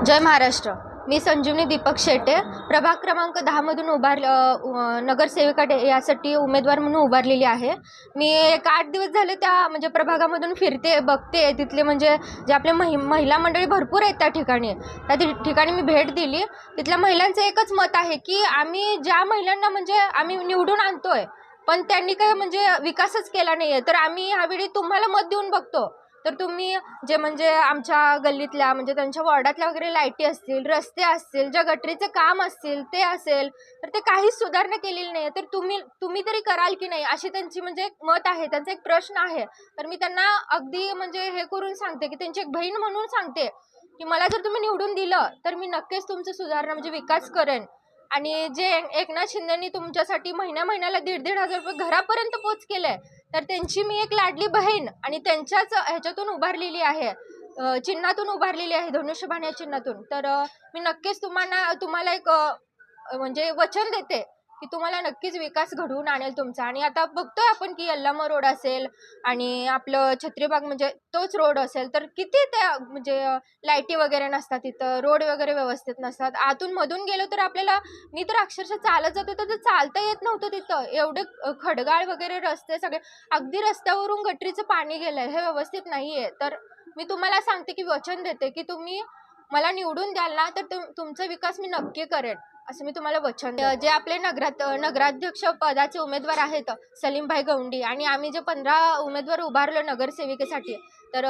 जय महाराष्ट्र। मी संजीवनी दीपक शेटे, प्रभाग क्रमांक 10 मधून नगरसेविका यासाठी उमेदवार म्हणून उभारलेली आहे। मी एक 8 दिवस झाले त्या म्हणजे प्रभागामधून फिरते, बघते तिथले म्हणजे जे आपले महिला मंडळी भरपूर आहेत त्या ठिकाणी। त्या ठिकाणी मी भेट दिली। तिथल्या महिलांचं एकच मत आहे की आम्ही ज्या महिलांना म्हणजे आम्ही निवडून आणतोय, पण त्यांनी काही म्हणजे विकासच केला नाहीये, तर आम्ही ह्यावेळी तुम्हाला मत देऊन बघतो। तर तुम्ही जे म्हणजे आमच्या गल्लीतल्या म्हणजे त्यांच्या वॉर्डातल्या वगैरे लाईटी असतील, रस्ते असतील, ज्या गटरीचं काम असतील ते असेल, तर ते काहीच सुधारणा केलेली नाही, तर तुम्ही तरी कराल की नाही, अशी त्यांची म्हणजे एक मत आहे, त्यांचा एक प्रश्न आहे। तर मी त्यांना अगदी म्हणजे हे करून सांगते की त्यांची एक बहीण म्हणून सांगते की मला जर तुम्ही निवडून दिलं तर मी नक्कीच तुमचं सुधारणा म्हणजे विकास करेन। आणि जे एकनाथ शिंदेनी तुमच्यासाठी महिन्याला 1,500 रुपये घरापर्यंत पोच केले, तर त्यांची मी एक लाडली बहीण आणि त्यांच्याच ह्याच्यातून उभारलेली आहे, चिन्हातून उभारलेली आहे, धनुष्यबाण या चिन्हातून। तर मी नक्कीच तुम्हाला एक म्हणजे वचन देते की तुम्हाला नक्कीच विकास घडवून आणेल तुमचा। आणि आता बघतोय आपण की यल्लामा रोड असेल आणि आपलं छत्रीबाग म्हणजे तोच रोड असेल, तर किती त्या म्हणजे लाईटी वगैरे नसतात तिथं, रोड वगैरे व्यवस्थित नसतात। आतून मधून गेलो तर आपल्याला, मी तर अक्षरशः चालत जात होते तर चालता येत नव्हतं तिथं, एवढे खडगाळ वगैरे रस्ते सगळे, अगदी रस्त्यावरून गटरीचं पाणी गेलंय, हे व्यवस्थित नाहीये। तर मी तुम्हाला सांगते की वचन देते की तुम्ही मला निवडून द्याल ना, तर तुमचा विकास मी नक्की करेन, असं मी तुम्हाला वचन देते। जे आपले नगराध्यक्ष पदाचे उमेदवार आहेत सलीमभाई गवंडी, आणि आम्ही जे 15 उमेदवार उभारलो नगरसेविकेसाठी, तर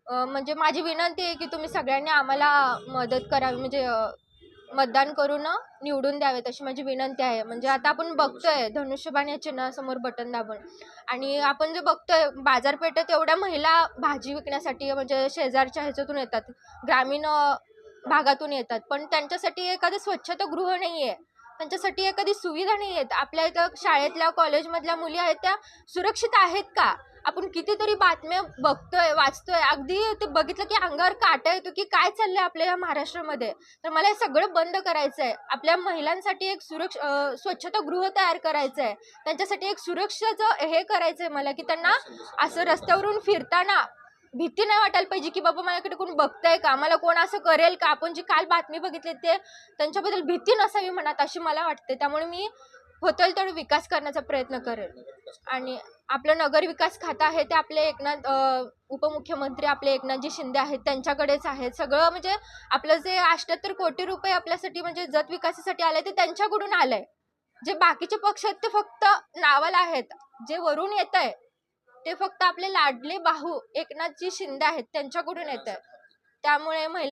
म्हणजे माझी विनंती आहे की तुम्ही सगळ्यांनी आम्हाला मदत करावी, म्हणजे मतदान करून निवडून द्यावेत अशी माझी विनंती आहे। म्हणजे आता आपण बघतोय धनुष्यबाण या चिन्हासमोर बटन दाबून, आणि आपण जे बघतोय बाजारपेठेत एवढ्या महिला भाजी विकण्यासाठी म्हणजे शेजारच्या ह्याच्यातून येतात, ग्रामीण भागातून येतात, पण त्यांच्यासाठी एखादं स्वच्छतागृह नाहीये, त्यांच्यासाठी एखादी सुविधा नाहीये। आपल्या इथं शाळेतल्या कॉलेजमधल्या मुली आहेत त्या सुरक्षित आहेत का? आपण कितीतरी बातम्या बघतोय, वाचतोय, अगदी ते बघितलं की अंगावर काटा येतो की काय चाललंय आपल्या या महाराष्ट्रामध्ये। तर मला हे सगळं बंद करायचंय, आपल्या महिलांसाठी एक स्वच्छतागृह तयार करायचंय, त्यांच्यासाठी एक सुरक्षाचं हे करायचंय मला, की त्यांना असं रस्त्यावरून फिरताना भीती नाही वाटायला पाहिजे की बाबा माझ्याकडे कोण बघतंय का, मला कोण असं करेल का। आपण जी काल बातमी बघितली ते त्यांच्याबद्दल भीती नसावी मनात, अशी मला वाटते। त्यामुळे मी होतील तेवढं विकास करण्याचा प्रयत्न करेल। आणि आपलं नगर विकास खातं आहे ते आपले उपमुख्यमंत्री आपले एकनाथजी शिंदे आहेत, त्यांच्याकडेच आहेत सगळं। म्हणजे आपलं जे 78 कोटी रुपये आपल्यासाठी म्हणजे जत विकासासाठी आले ते त्यांच्याकडून आलंय। जे बाकीचे पक्ष आहेत ते फक्त नावाला आहेत, जे वरून येतंय ते फक्त आपले लाडले भाऊ एकनाथजी शिंदे आहेत त्यांच्याकडून येतंय। त्यामुळे